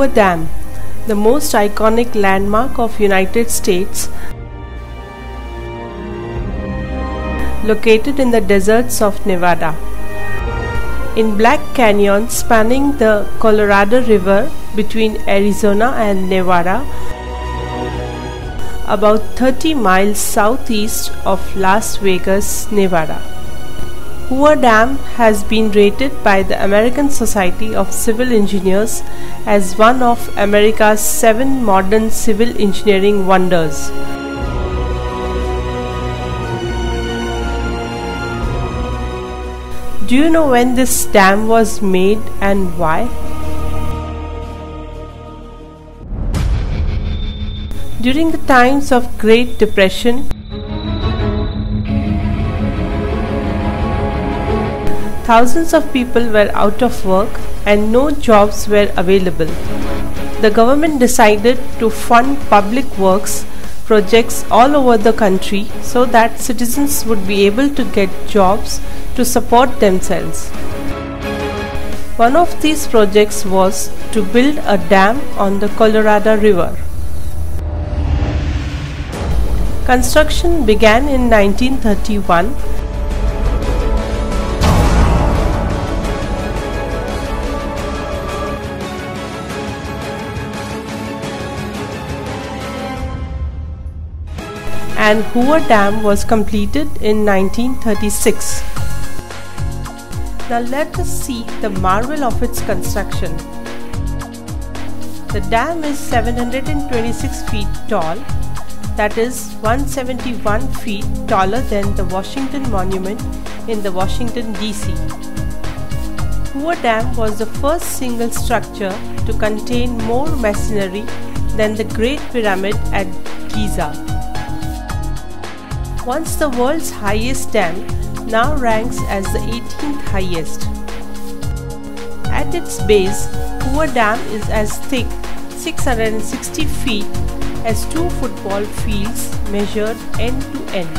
Hoover Dam, the most iconic landmark of United States, located in the deserts of Nevada. In Black Canyon spanning the Colorado River between Arizona and Nevada, about 30 miles southeast of Las Vegas, Nevada. Hoover Dam has been rated by the American Society of Civil Engineers as one of America's 7 modern civil engineering wonders. Do you know when this dam was made and why? During the times of Great Depression, thousands of people were out of work and no jobs were available. The government decided to fund public works projects all over the country so that citizens would be able to get jobs to support themselves. One of these projects was to build a dam on the Colorado River. Construction began in 1931. And Hoover Dam was completed in 1936. Now let us see the marvel of its construction. The dam is 726 feet tall, that is 171 feet taller than the Washington Monument in the Washington, D.C. Hoover Dam was the first single structure to contain more masonry than the Great Pyramid at Giza. Once the world's highest dam, now ranks as the 18th highest. At its base, Hoover Dam is as thick 660 feet as 2 football fields measured end to end.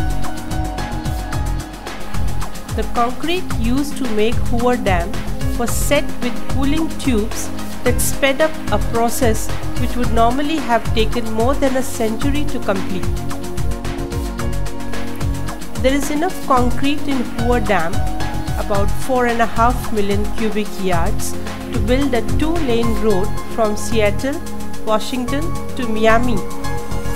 The concrete used to make Hoover Dam was set with cooling tubes that sped up a process which would normally have taken more than a century to complete. There is enough concrete in Hoover Dam, about 4.5 million cubic yards, to build a 2-lane road from Seattle, Washington to Miami,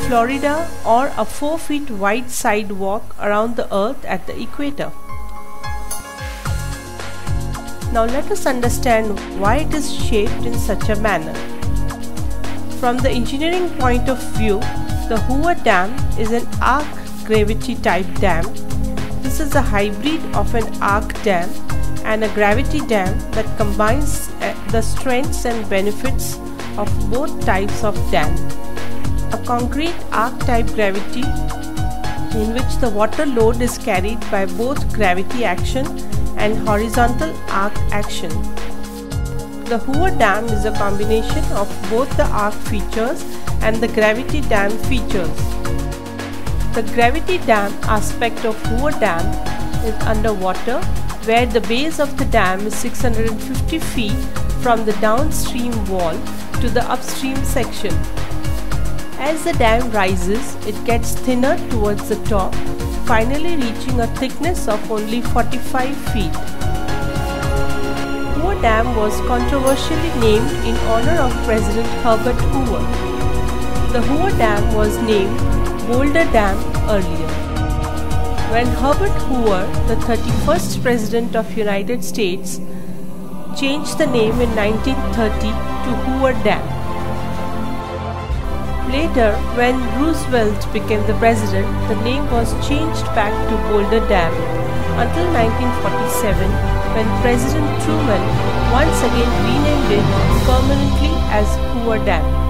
Florida, or a 4 feet wide sidewalk around the earth at the equator. Now let us understand why it is shaped in such a manner. From the engineering point of view, the Hoover Dam is an arc gravity type dam. This is a hybrid of an arc dam and a gravity dam that combines the strengths and benefits of both types of dam. A concrete arc type gravity in which the water load is carried by both gravity action and horizontal arc action. The Hoover Dam is a combination of both the arc features and the gravity dam features. The gravity dam aspect of Hoover Dam is underwater, where the base of the dam is 650 feet from the downstream wall to the upstream section. As the dam rises, it gets thinner towards the top, finally reaching a thickness of only 45 feet. Hoover Dam was controversially named in honor of President Herbert Hoover. The Hoover Dam was named Boulder Dam earlier. When Herbert Hoover, the 31st President of United States, changed the name in 1930 to Hoover Dam. Later, when Roosevelt became the president, the name was changed back to Boulder Dam until 1947, when President Truman once again renamed it permanently as Hoover Dam.